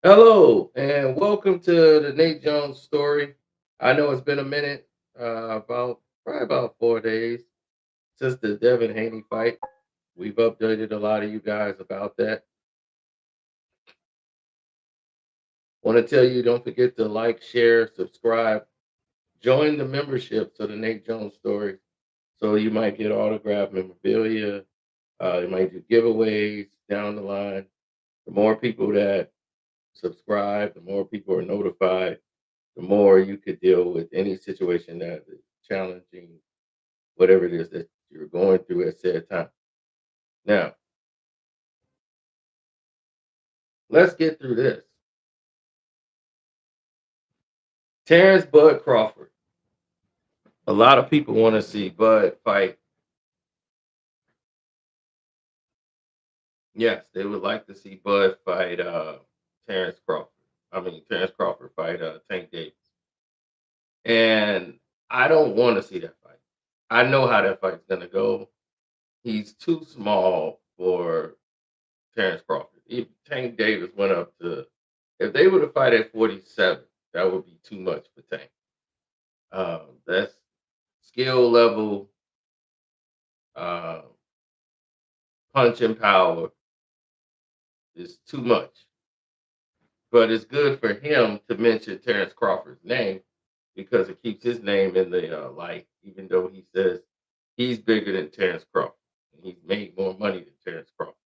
Hello and welcome to the Nate Jones story. I know it's been a minute, about probably about 4 days since the Devin Haney fight. We've updated a lot of you guys about that. Want to tell you, don't forget to like, share, subscribe, join the membership to the Nate Jones story. So you might get autographed memorabilia. You might do giveaways down the line. The more people that subscribe, the more people are notified, the more you could deal with any situation that is challenging, whatever it is that you're going through at said time. Now, let's get through this. Terrence Bud Crawford. A lot of people want to see Bud fight. Yes, they would like to see Bud fight Terrence Crawford. Terrence Crawford fight Tank Davis. And I don't want to see that fight. I know how that fight's going to go. He's too small for Terrence Crawford. If Tank Davis went up to, if they were to fight at 47, that would be too much for Tank. That's skill level, uh, punch and power is too much. But it's good for him to mention Terrence Crawford's name because it keeps his name in the light, even though he says he's bigger than Terrence Crawford. And he's made more money than Terrence Crawford.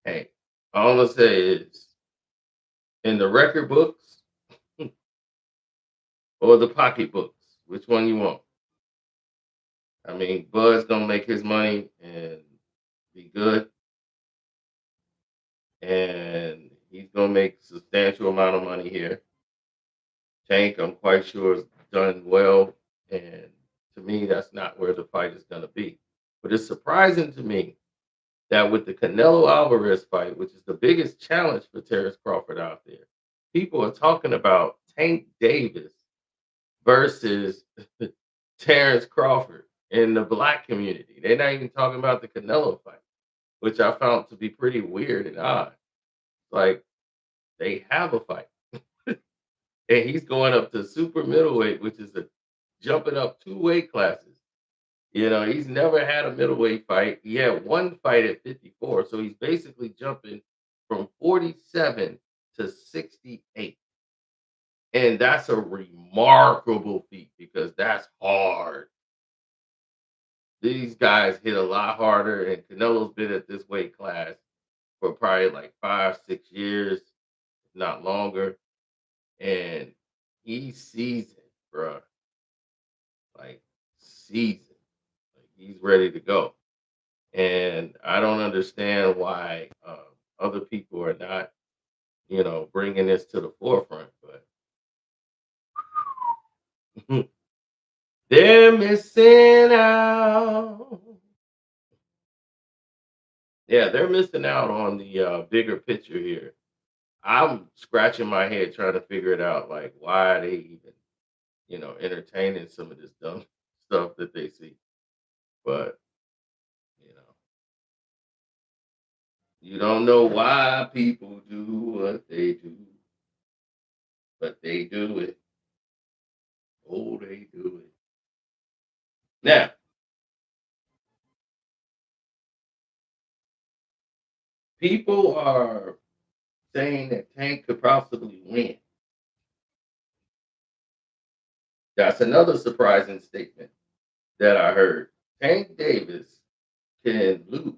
Hey, all I'm gonna say is in the record books or the pocketbooks, which one you want? Bud's gonna make his money and be good, and he's gonna make substantial amount of money here. Tank, I'm quite sure, is done well, and to me, that's not where the fight is gonna be. But it's surprising to me that with the Canelo Alvarez fight, which is the biggest challenge for Terrence Crawford out there, people are talking about Tank Davis versus Terrence Crawford in the black community. They're not even talking about the Canelo fight, which I found to be pretty weird and odd. Like they have a fight, and he's going up to super middleweight, which is a jumping up two weight classes. He's never had a middleweight fight. He had one fight at 54, so he's basically jumping from 47 to 68. And that's a remarkable feat because that's hard. These guys hit a lot harder, and Canelo's been at this weight class for probably like 5, 6 years, if not longer. And he's seasoned, bruh. Like seasoned. Like he's ready to go. And I don't understand why other people are not, bringing this to the forefront. But they're missing out. Yeah, they're missing out on the bigger picture here. I'm scratching my head trying to figure it out. Like, why are they even, entertaining some of this dumb stuff that they see? But, you know, you don't know why people do what they do, but they do it. Oh, they do it. Now, people are saying that Tank could possibly win. That's another surprising statement that I heard. Tank Davis can lose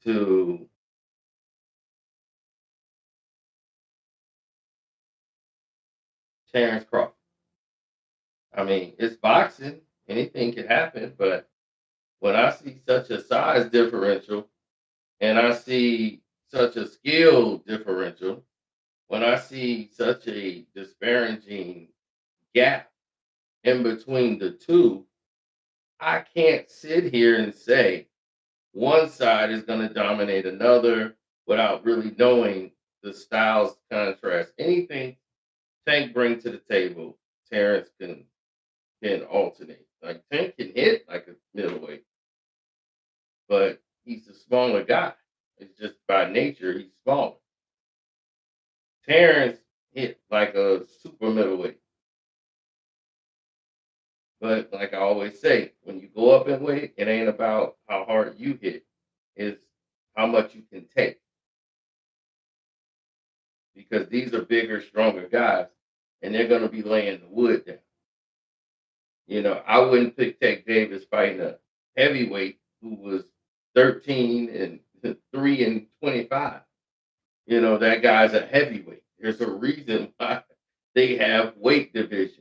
to Terrence Crawford. It's boxing. Anything can happen. But when I see such a size differential and I see such a skill differential, when I see such a disparaging gap in between the two, I can't sit here and say one side is going to dominate another without really knowing the styles contrast. Anything Tank bring to the table, Terrence can alternate. Like Tank can hit like a middleweight, but he's a smaller guy. It's just by nature he's smaller. Terrence hit like a super middleweight. But like I always say, when you go up in weight, it ain't about how hard you hit, it's how much you can take. Because these are bigger, stronger guys, and they're gonna be laying the wood down. I wouldn't take Davis fighting a heavyweight who was 13 and 3 and 25. That guy's a heavyweight. There's a reason why they have weight divisions.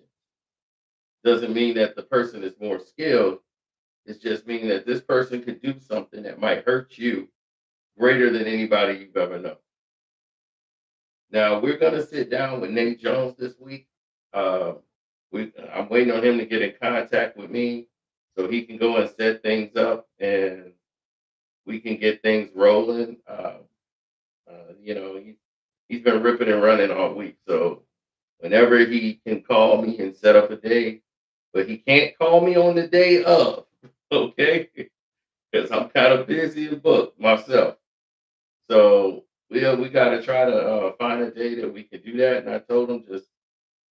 Doesn't mean that the person is more skilled. It's just meaning that this person could do something that might hurt you greater than anybody you've ever known. Now we're gonna sit down with Nate Jones this week. Uh, I'm waiting on him to get in contact with me so he can go and set things up and we can get things rolling. He's been ripping and running all week, so whenever he can call me and set up a day, but he can't call me on the day of, okay? Because I'm kind of busy and booked myself. So we got to try to find a day that we can do that. And I told him just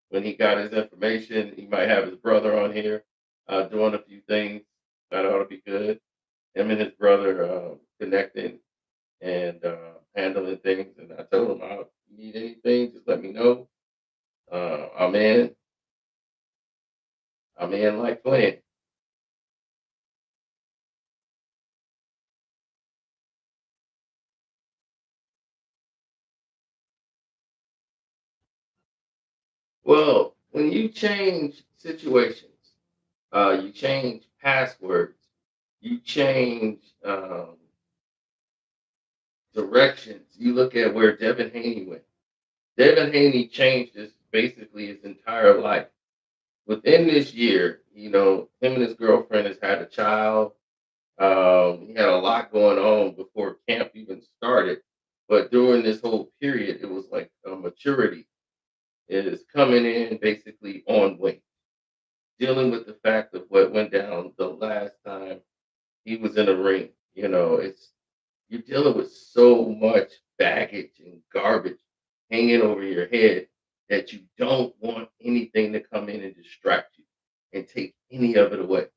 when he got his information, he might have his brother on here doing a few things. That ought to be good. Him and his brother connecting and handling things. And I told him, if you need anything, just let me know. I'm in. I'm in like playing. Well, when you change situations, you change passwords, you change directions. You look at where Devin Haney went. Devin Haney changed basically his entire life. Within this year, him and his girlfriend has had a child. He had a lot going on before camp even started. But during this whole period, it was like a maturity is coming in basically on weight, dealing with the fact of what went down the last time he was in a ring. It's you're dealing with so much baggage and garbage hanging over your head that you don't want anything to come in and distract you and take any of it away.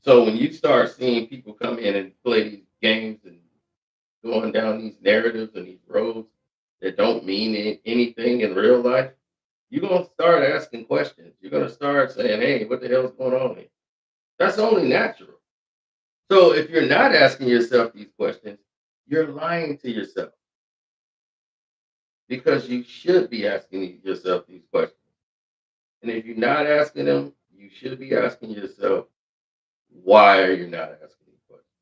So when you start seeing people come in and play these games and going down these narratives and these roads that don't mean anything in real life, you're gonna start asking questions. You're gonna start saying, "Hey, what the hell's going on here?" That's only natural. So if you're not asking yourself these questions, you're lying to yourself because you should be asking yourself these questions. And if you're not asking them, you should be asking yourself, why are you not asking these questions?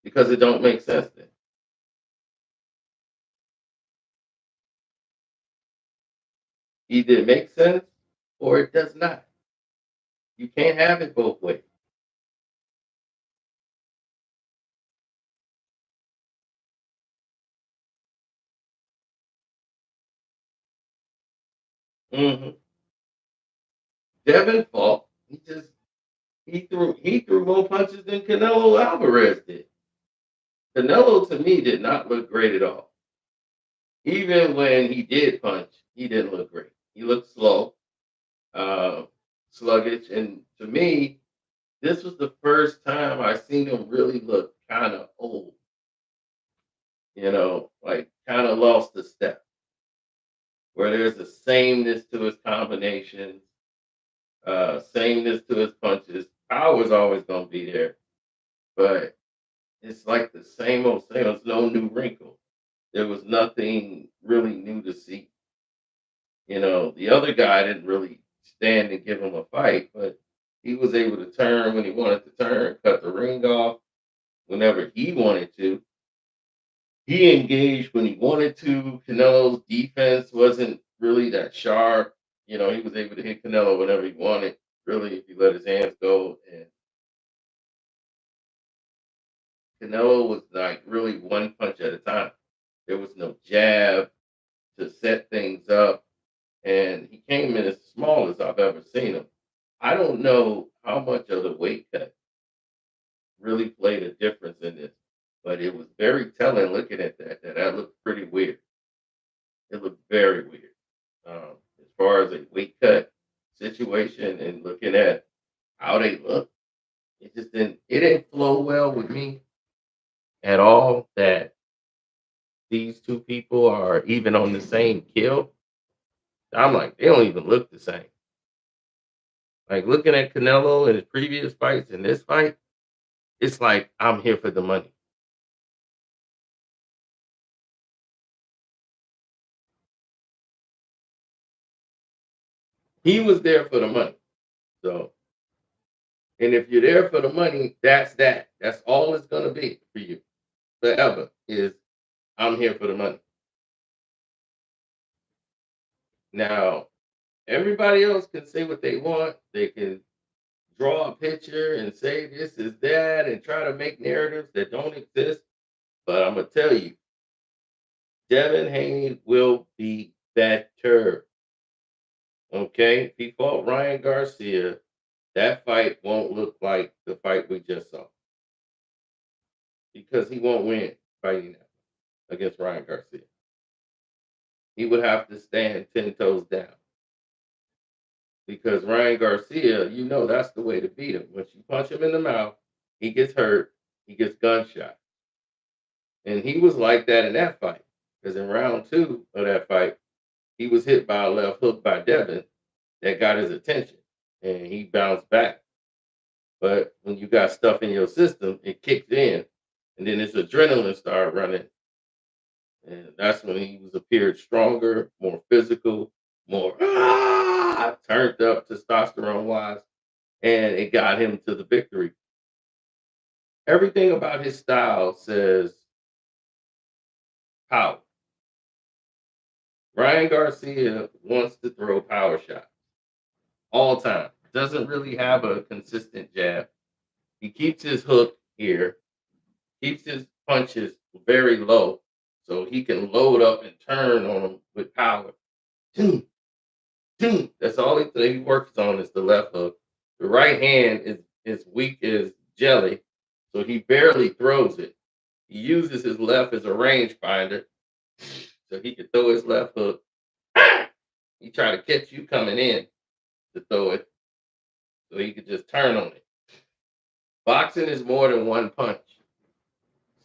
Because it don't make sense then. Either it makes sense or it does not. You can't have it both ways. hmm Devin fought. He threw more punches than Canelo Alvarez did. Canelo to me did not look great at all. Even when he did punch, he didn't look great. He looked slow, uh, sluggish, and to me, this was the first time I seen him really look kind of old. Like kind of lost a step. Where there's a sameness to his combinations, sameness to his punches. Power's always gonna be there, but it's like the same old same. There's no new wrinkle. There was nothing really new to see. The other guy didn't really stand and give him a fight, but he was able to turn when he wanted to turn, cut the ring off whenever he wanted to. He engaged when he wanted to. Canelo's defense wasn't really that sharp. He was able to hit Canelo whenever he wanted, really, if he let his hands go. And Canelo was like really one punch at a time. There was no jab to set things up. And he came in as small as I've ever seen him. I don't know how much of the weight cut it was very telling looking at that looked pretty weird. It looked very weird. As far as a weight cut situation and looking at how they look, it didn't flow well with me at all that these two people are even on the same kill. I'm like, they don't even look the same. Like looking at Canelo in his previous fights and this fight, it's like I'm here for the money. He was there for the money. So, and if you're there for the money, that's that. That's all it's gonna be for you forever. Is I'm here for the money. Now, everybody else can say what they want. They can draw a picture and say this is that and try to make narratives that don't exist. But I'm gonna tell you, Devin Haney will be better. Okay, if he fought Ryan Garcia, that fight won't look like the fight we just saw because he won't win fighting that against Ryan Garcia. He would have to stand 10 toes down because Ryan Garcia, you know, that's the way to beat him. Once you punch him in the mouth, he gets hurt, he gets gunshot. And he was like that in that fight because in round two of that fight, he was hit by a left hook by Devin that got his attention and he bounced back. But when you got stuff in your system, it kicks in and then his adrenaline started running. And that's when he was appeared stronger, more physical, more turned up testosterone wise, and it got him to the victory. Everything about his style says power. Ryan Garcia wants to throw power shots all time. Doesn't really have a consistent jab. He keeps his hook here, keeps his punches very low, so he can load up and turn on them with power. Toom, toom. That's all he works on is the left hook. The right hand is weak as jelly, so he barely throws it. He uses his left as a range finder, so he can throw his left hook. He try to catch you coming in to throw it, so he could just turn on it. Boxing is more than one punch.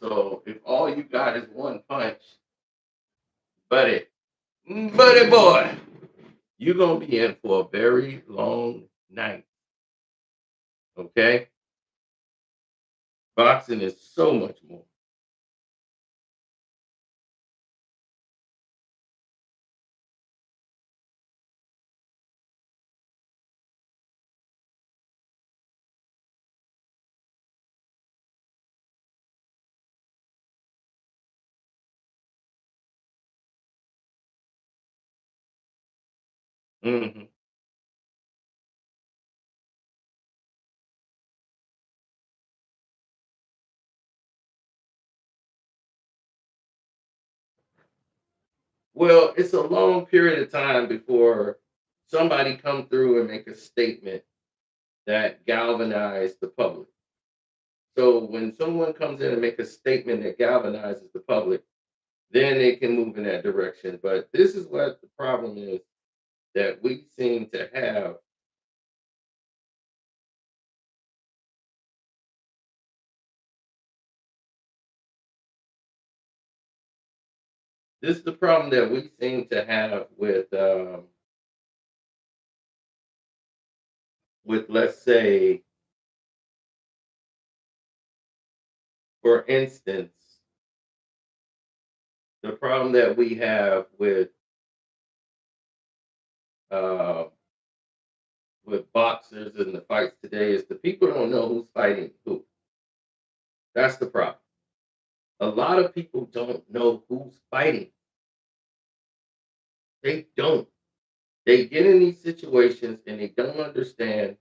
So if all you got is one punch, buddy, buddy boy, you're gonna be in for a very long night. Okay? Boxing is so much more. Mhm. Well, it's a long period of time before somebody come through and make a statement that galvanize the public. So when someone comes in and make a statement that galvanizes the public, then they can move in that direction. But this is what the problem is that we seem to have. This is the problem that we seem to have with let's say, for instance, the problem that we have uh, with boxers and the fights today is the people don't know who's fighting who. That's the problem. A lot of people don't know who's fighting. They don't. They get in these situations and they don't understand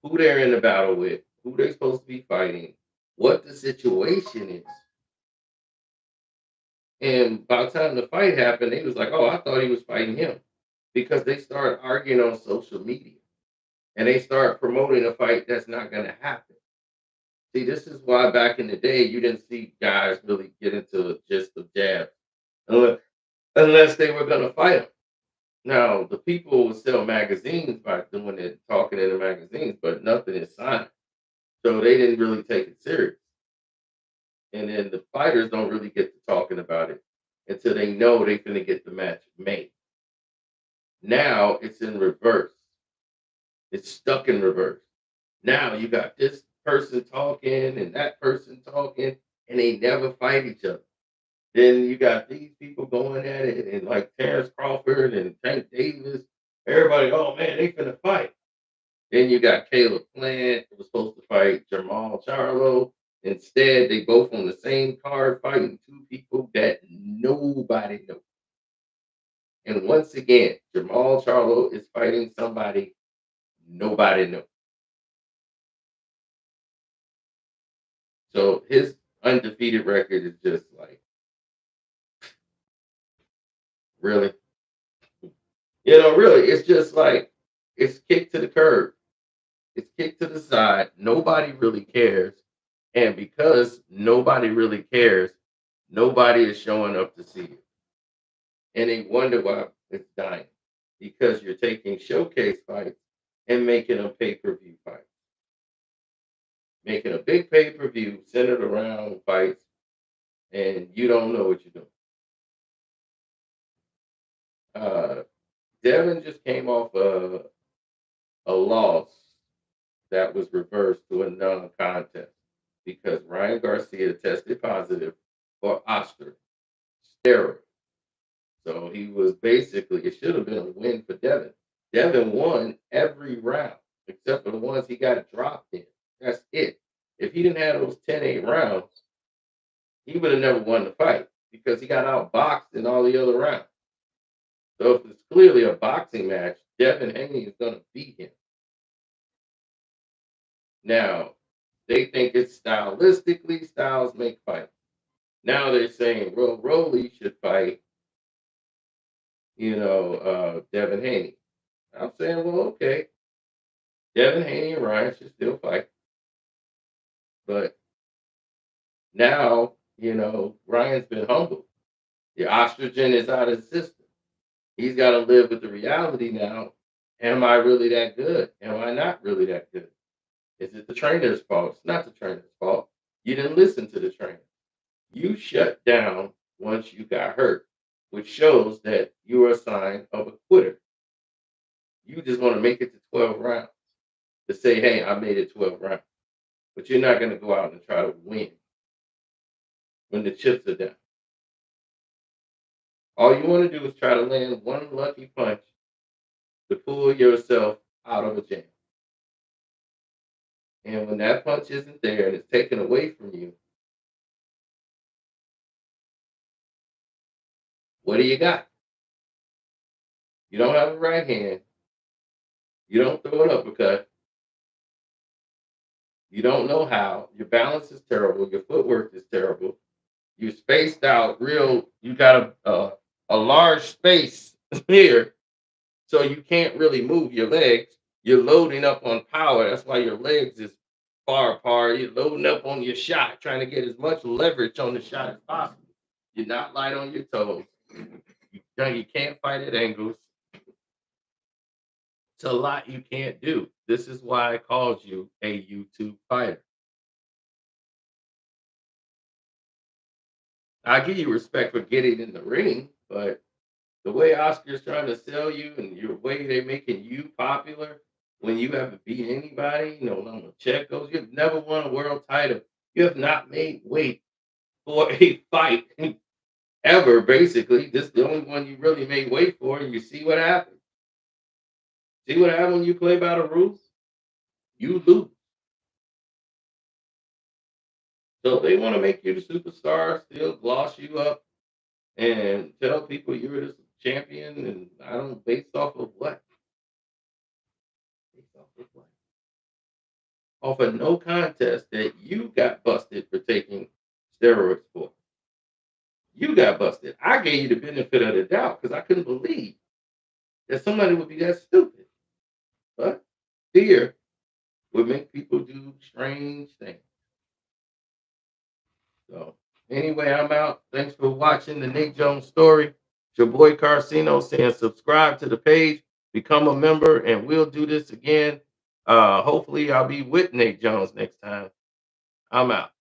who they're in the battle with, who they're supposed to be fighting, what the situation is. And by the time the fight happened, they was like, "Oh, I thought he was fighting him," because they started arguing on social media and they start promoting a fight that's not going to happen. See, this is why back in the day you didn't see guys really get into a gist of jabs unless, unless they were gonna fight them. Now the people would sell magazines by doing it, talking in the magazines, but nothing is signed. So they didn't really take it serious. And then the fighters don't really get to talking about it until they know they finna get the match made. Now it's in reverse. It's stuck in reverse. Now you got this person talking and that person talking, and they never fight each other. Then you got these people going at it, and like Terence Crawford and Tank Davis, everybody, oh man, they finna fight. Then you got Caleb Plant, who was supposed to fight Jamal Charlo. Instead, they both on the same card fighting two people that nobody knows. And once again, Jamal Charlo is fighting somebody nobody knows. So his undefeated record is just like, really? Really, it's just like, it's kicked to the curb. It's kicked to the side. Nobody really cares. And because nobody really cares, nobody is showing up to see it. And they wonder why it's dying. Because you're taking showcase fights and making them pay-per-view fights. Making a big pay-per-view centered around fights, and you don't know what you're doing. Uh, Devin just came off a loss that was reversed to a non-contest because Ryan Garcia tested positive for Oscar steroid. So he was basically, it should have been a win for Devin. Devin won every round except for the ones he got dropped in. That's it. If he didn't have those 10-8 rounds, he would have never won the fight because he got outboxed in all the other rounds. So if it's clearly a boxing match, Devin Haney is going to beat him. Now, they think it's stylistically, styles make fights. Now they're saying, well, Rolly should fight, Devin Haney. I'm saying, well, okay, Devin Haney and Ryan should still fight. But now, Ryan's been humbled. The oxygen is out of the system. He's got to live with the reality now. Am I really that good? Am I not really that good? Is it the trainer's fault? It's not the trainer's fault. You didn't listen to the trainer. You shut down once you got hurt, which shows that you are a sign of a quitter. You just want to make it to 12 rounds to say, hey, I made it 12 rounds. But you're not going to go out and try to win when the chips are down. All you want to do is try to land one lucky punch to pull yourself out of a jam. And when that punch isn't there and it's taken away from you, what do you got? You don't have a right hand. You don't throw an uppercut. You don't know how. Your balance is terrible. Your footwork is terrible. You spaced out real. You got a large space here, so you can't really move your legs. You're loading up on power. That's why your legs is far apart. You're loading up on your shot, trying to get as much leverage on the shot as possible. You're not light on your toes. You can't fight at angles. It's a lot you can't do. This is why I called you a YouTube fighter. I give you respect for getting in the ring, but the way Oscar's trying to sell you and your way they're making you popular when you haven't beat anybody, Lomachenko's, you've never won a world title. You have not made weight for a fight ever, basically. This is the only one you really made weight for, and you see what happens. See what happens when you play by the rules? You lose. So they want to make you the superstar, still gloss you up, and tell people you're the champion, and I don't based off of what? Based off of what? Off of no contest that you got busted for taking steroids for. You got busted. I gave you the benefit of the doubt because I couldn't believe that somebody would be that stupid. But fear would make people do strange things. So anyway, I'm out. Thanks for watching the Nick Jones story. It's your boy Carcino saying subscribe to the page, become a member, and we'll do this again. Hopefully I'll be with Nick Jones next time. I'm out.